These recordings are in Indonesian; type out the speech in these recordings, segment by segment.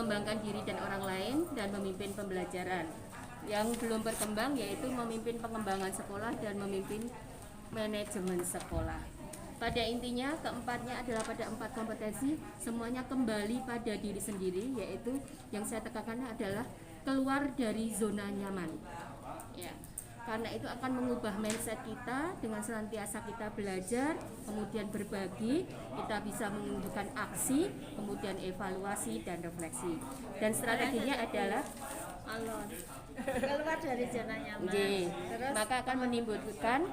mengembangkan diri dan orang lain, dan memimpin pembelajaran. Yang belum berkembang yaitu memimpin pengembangan sekolah dan memimpin manajemen sekolah. Pada intinya keempatnya adalah pada 4 kompetensi semuanya kembali pada diri sendiri, yaitu yang saya tekankan adalah keluar dari zona nyaman. Ya. Karena itu akan mengubah mindset kita dengan senantiasa kita belajar, kemudian berbagi, kita bisa menunjukkan aksi, kemudian evaluasi dan refleksi. Dan strateginya adalah keluar dari zona nyaman. Terus, maka akan menimbulkan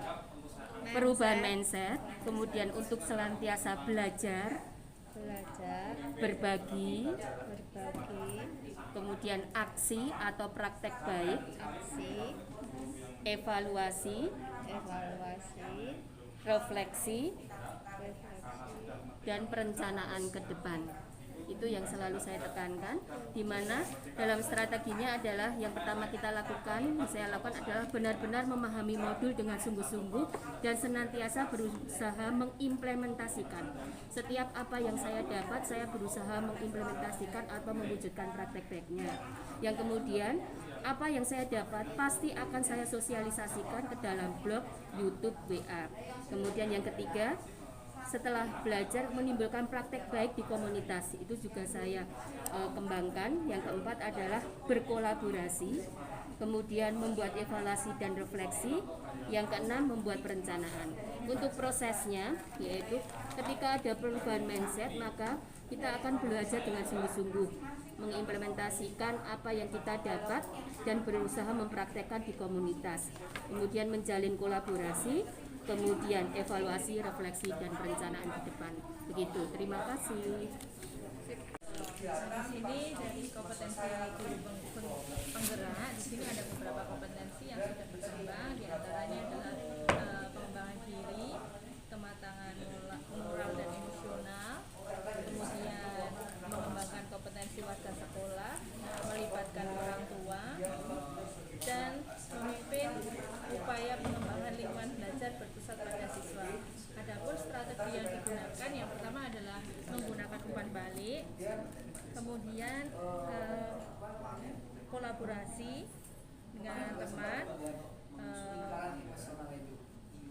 perubahan mindset, kemudian untuk senantiasa belajar, berbagi, kemudian aksi atau praktek baik, evaluasi, refleksi, dan perencanaan ke depan. Itu yang selalu saya tekankan, di mana dalam strateginya adalah yang pertama kita lakukan, saya lakukan adalah benar-benar memahami modul dengan sungguh-sungguh dan senantiasa berusaha mengimplementasikan. Setiap apa yang saya dapat, saya berusaha mengimplementasikan atau mewujudkan praktek baiknya. Yang kemudian, apa yang saya dapat pasti akan saya sosialisasikan ke dalam blog, YouTube, WA. Kemudian yang ketiga, setelah belajar menimbulkan praktek baik di komunitas, itu juga saya kembangkan. Yang keempat adalah berkolaborasi, kemudian membuat evaluasi dan refleksi. Yang keenam, membuat perencanaan. Untuk prosesnya, yaitu ketika ada perubahan mindset, maka kita akan belajar dengan sungguh-sungguh mengimplementasikan apa yang kita dapat dan berusaha mempraktekkan di komunitas. Kemudian menjalin kolaborasi, kemudian evaluasi, refleksi, dan perencanaan ke depan. Begitu, terima kasih. Di sini dari kompetensi guru penggerak, di sini ada beberapa kompetensi yang sudah berkembang, diantaranya adalah pengembangan diri, kematangan moral dan emosional, kemudian mengembangkan kompetensi warga sekolah, melibatkan orang tua, dan memimpin upaya pengembangan lingkungan belajar berpusat pada siswa. Adapun strategi yang digunakan, yang pertama adalah menggunakan umpan balik, kemudian kolaborasi dengan teman,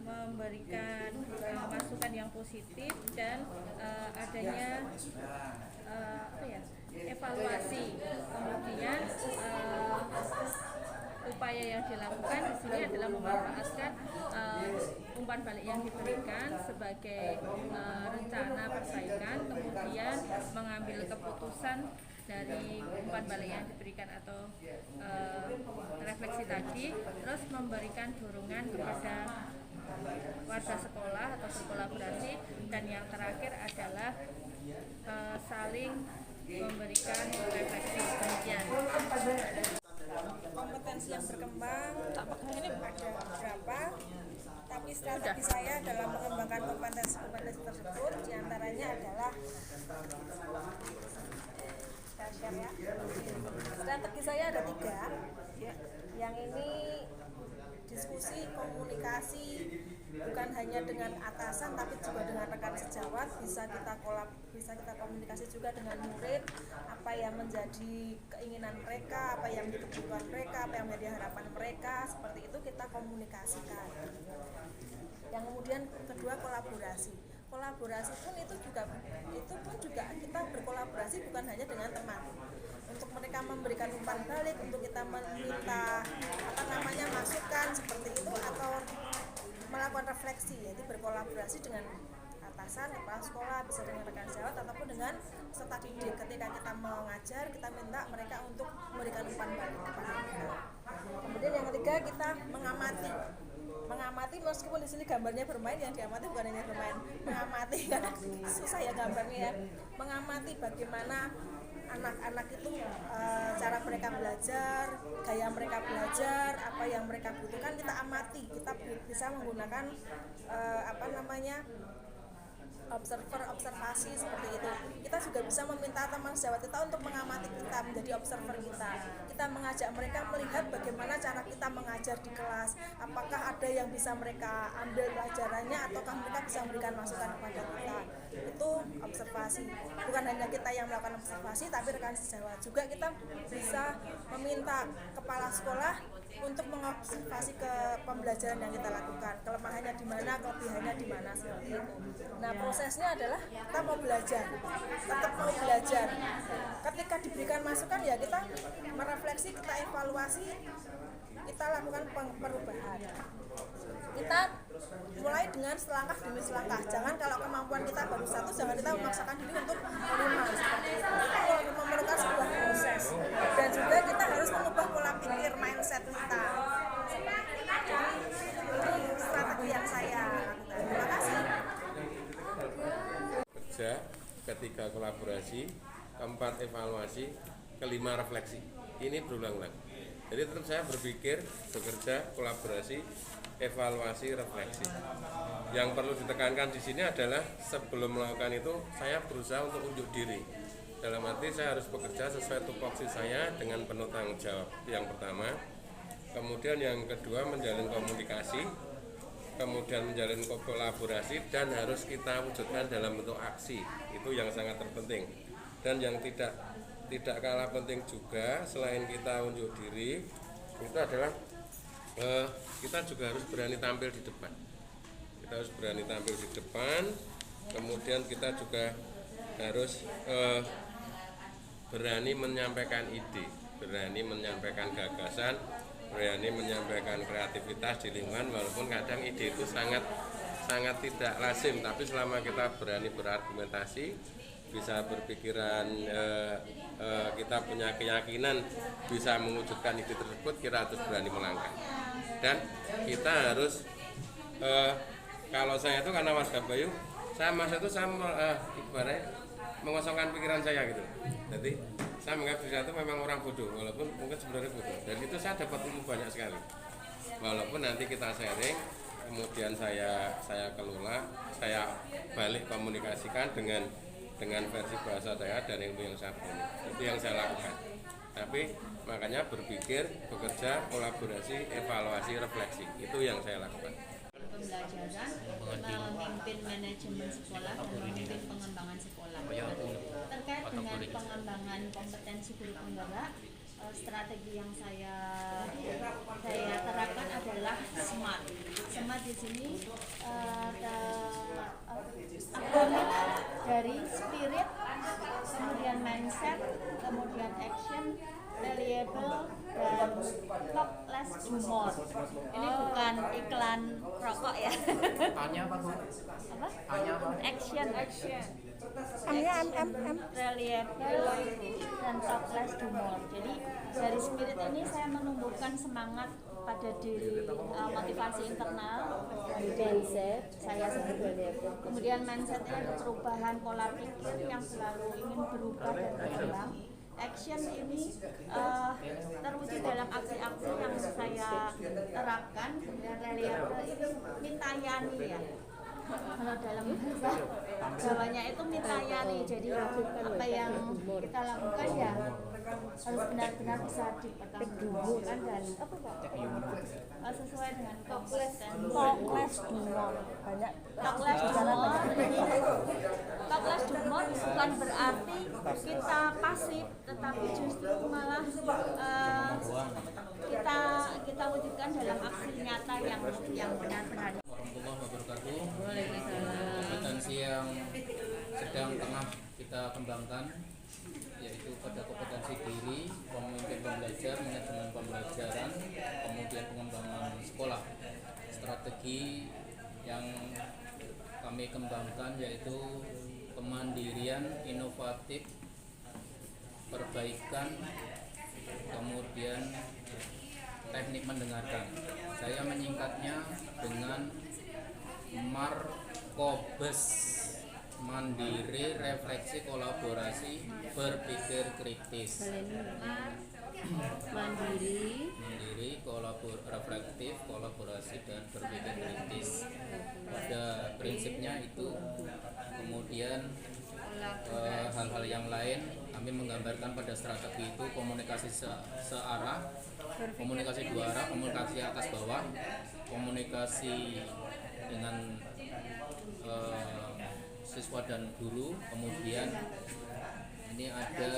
memberikan masukan yang positif, dan adanya evaluasi. Kemudian upaya yang dilakukan di sini adalah memanfaatkan umpan balik yang diberikan sebagai rencana perbaikan, kemudian mengambil keputusan dari umpan balik yang diberikan atau refleksi tadi, terus memberikan dorongan kepada warga sekolah atau berkolaborasi, dan yang terakhir adalah saling memberikan refleksi. Demikian. Kompetensi yang berkembang ada beberapa, tapi strategi saya dalam mengembangkan kompetensi tersebut diantaranya adalah strategi saya ada 3. Yang ini diskusi, komunikasi, bukan hanya dengan atasan tapi juga dengan rekan sejawat. Bisa kita komunikasi juga dengan murid, apa yang menjadi keinginan mereka, apa yang menjadi kebutuhan mereka, apa yang menjadi harapan mereka, seperti itu kita komunikasikan. Yang kemudian kedua, kolaborasi pun itu pun juga kita berkolaborasi bukan hanya dengan teman. Untuk mereka memberikan umpan balik, untuk kita meminta masukan seperti itu, atau melakukan refleksi, yaitu berkolaborasi dengan atasan, kepala sekolah, bisa dengan rekan sejawat ataupun dengan peserta didik. Ketika kita mengajar, kita minta mereka untuk memberikan umpan balik kepada kita. Kemudian yang ketiga, kita mengamati, meskipun di sini gambarnya bermain, yang diamati bukan hanya bermain, mengamati, karena susah ya gambarnya ya. Mengamati bagaimana anak-anak itu cara mereka belajar, gaya mereka belajar, apa yang mereka butuhkan, kita amati. Kita bisa menggunakan observasi seperti itu. Kita juga bisa meminta teman sejawat kita untuk mengamati kita, menjadi observer kita. Kita mengajak mereka melihat bagaimana cara kita mengajar di kelas, apakah ada yang bisa mereka ambil pelajarannya ataukah mereka bisa memberikan masukan kepada kita. Itu observasi. Bukan hanya kita yang melakukan observasi, tapi rekan sejawat juga kita bisa meminta kepala sekolah untuk mengobservasi ke pembelajaran yang kita lakukan, kelemahannya di mana, kelebihannya di mana, seperti itu. Nah, prosesnya adalah kita mau belajar, tetap mau belajar. Ketika diberikan masukan ya kita merefleksi, kita evaluasi, kita lakukan perubahan. Kita mulai dengan selangkah demi selangkah. Jangan kalau kemampuan kita baru 1, jangan kita memaksakan diri untuk 5 seperti itu. Itu memerlukan sebuah proses. Dan juga kita harus mengubah pola pikir, mindset kita. Jadi ini strategi yang saya lakukan. Terima kasih. Kerja, ketiga kolaborasi, keempat evaluasi, kelima refleksi. Ini berulang-ulang. Jadi tetap saya berpikir, bekerja, kolaborasi, evaluasi, refleksi. Yang perlu ditekankan di sini adalah sebelum melakukan itu saya berusaha untuk unjuk diri. Dalam arti saya harus bekerja sesuai tupoksi saya dengan penuh tanggung jawab. Yang pertama, kemudian yang kedua menjalin komunikasi, kemudian menjalin kolaborasi dan harus kita wujudkan dalam bentuk aksi. Itu yang sangat terpenting. Dan yang tidak kalah penting juga selain kita unjuk diri, itu adalah kita juga harus berani tampil di depan. Kita harus berani tampil di depan. Kemudian kita juga harus berani menyampaikan ide, berani menyampaikan gagasan, berani menyampaikan kreativitas di lingkungan. Walaupun kadang ide itu sangat tidak lazim, tapi selama kita berani berargumentasi, bisa berpikiran, kita punya keyakinan bisa mewujudkan ide tersebut, kita harus berani melangkah. Dan kita harus, kalau saya itu karena warga Bayu, saya ibaratnya mengosongkan pikiran saya gitu. Jadi saya menganggap diri saya itu memang orang bodoh, walaupun mungkin sebenarnya bodoh. Dan itu saya dapat ilmu banyak sekali. Walaupun nanti kita sharing, kemudian saya kelola, saya balik komunikasikan dengan versi bahasa saya dan ilmu yang saya punya. Itu yang saya lakukan. Tapi makanya berpikir, bekerja, kolaborasi, evaluasi, refleksi. Itu yang saya lakukan. Pembelajaran, memimpin manajemen sekolah dan memimpin pengembangan sekolah. Terkait dengan pengembangan kompetensi guru penggerak, strategi yang saya terapkan adalah SMART. SMART di sini akronim dari spirit, kemudian mindset, kemudian action, reliable, dan talk less do more. Ini bukan iklan rokok ya. Hanya apa Bu? Apa? Hanya apa? Action. Reliable dan talk less do more. Jadi dari spirit ini saya menumbuhkan semangat pada diri, motivasi internal, mindset, saya sebetulnya. Kemudian mindsetnya ada perubahan pola pikir yang selalu ingin berubah dan berkembang. Action ini terwujud dalam aksi-aksi yang saya terapkan. Kemudian reliable ini mintayani ya. Kalau dalam bahasa Jawanya itu mintayani. Jadi apa yang kita lakukan ya harus benar-benar bisa dipertanggungjawabkan dan sesuai dengan kompetensi. Talk less do more bukan berarti kita pasif, tetapi justru malah kita wujudkan dalam aksi nyata yang benar-benar. Warahmatullahi wabarakatuh. Kompetensi yang tengah kita kembangkan yaitu pada kompetensi diri, pemimpin pembelajar, manajemen pembelajaran, kemudian pengembangan sekolah. Strategi yang kami kembangkan yaitu kemandirian, inovatif, perbaikan, kemudian teknik mendengarkan. Saya menyingkatnya dengan Markobes. mandiri, refleksi, kolaborasi, berpikir kritis. Mandiri, reflektif, kolaborasi, dan berpikir kritis. Pada prinsipnya itu. Kemudian hal-hal yang lain kami menggambarkan pada strategi itu komunikasi searah, komunikasi dua arah, komunikasi atas bawah, komunikasi dengan siswa dan guru. Kemudian ini ada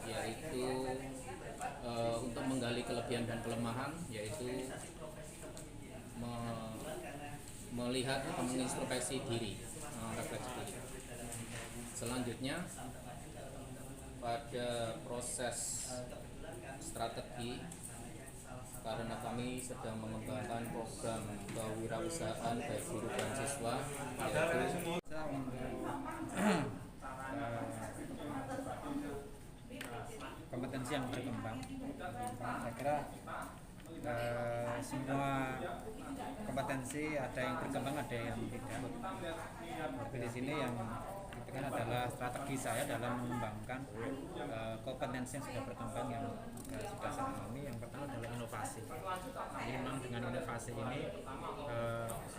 yaitu untuk menggali kelebihan dan kelemahan, yaitu melihat atau mengintrospeksi diri, refleksi diri. Selanjutnya pada proses strategi, karena kami sedang mengembangkan program kewirausahaan baik guru dan siswa, yaitu kompetensi yang berkembang. Saya kira semua kompetensi ada yang berkembang, ada yang tidak. Tapi di sini yang itu kan adalah strategi saya dalam mengembangkan kompetensi yang sudah berkembang yang sudah saya alami. Yang pertama adalah inovasi. Jadi memang dengan inovasi ini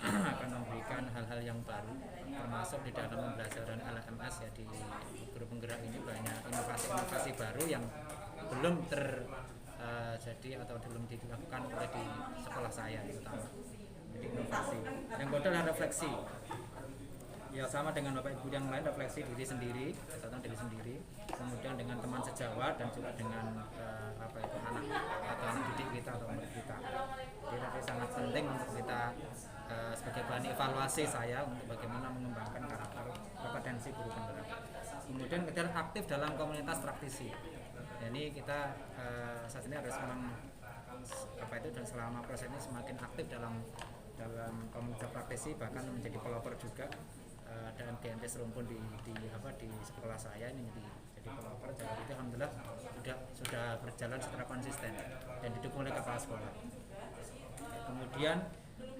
akan memberikan hal-hal yang baru, termasuk di dalam pembelajaran LMS ya, di guru penggerak ini banyak inovasi-inovasi baru yang belum terjadi atau belum dilakukan oleh di sekolah saya terutama. Jadi inovasi. Yang kedua adalah refleksi. Ya sama dengan Bapak Ibu yang lain, refleksi diri sendiri, tentang diri sendiri, kemudian dengan teman sejawat dan juga dengan anak atau anak didik kita atau murid kita. Jadi nanti sangat penting untuk kita sebagai bahan evaluasi saya untuk bagaimana mengembangkan karakter kompetensi guru penggerak. Kemudian kita aktif dalam komunitas praktisi. Jadi kita saat ini harus dan selama proses ini semakin aktif dalam komunitas praktisi, bahkan menjadi pelopor juga. Ada MGMP Serumpun di sekolah saya ini jadi pelopor. Jadi itu alhamdulillah sudah berjalan secara konsisten dan didukung oleh kepala sekolah. Kemudian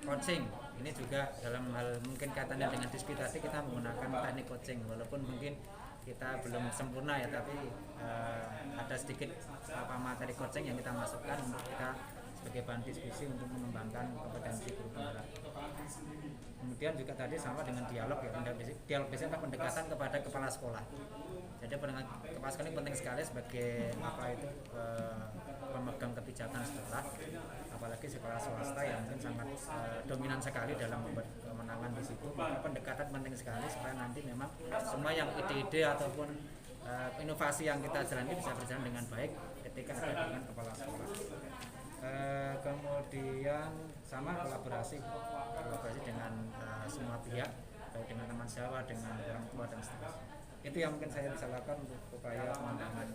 coaching ini juga dalam hal mungkin kaitannya dengan dispute tadi, kita menggunakan teknik coaching walaupun mungkin kita belum sempurna ya, tapi ada sedikit materi coaching yang kita masukkan untuk kita sebagai bahan diskusi untuk mengembangkan kompetensi guru penggerak. Kemudian juga tadi sama dengan dialog ya, dialog biasanya pendekatan kepada kepala sekolah. Jadi kepala sekolah ini penting sekali sebagai pemegang kebijakan sekolah, apalagi sekolah swasta yang mungkin sangat dominan sekali dalam membuat kemenangan di situ. Maka pendekatan penting sekali supaya nanti memang semua yang ide-ide ataupun inovasi yang kita jalani bisa berjalan dengan baik ketika ada dengan kepala sekolah. Kemudian sama kolaborasi dengan semua pihak, baik dengan teman sejawat, dengan orang tua dan seterusnya. Itu yang mungkin saya bisa lakukan untuk upaya pengembangan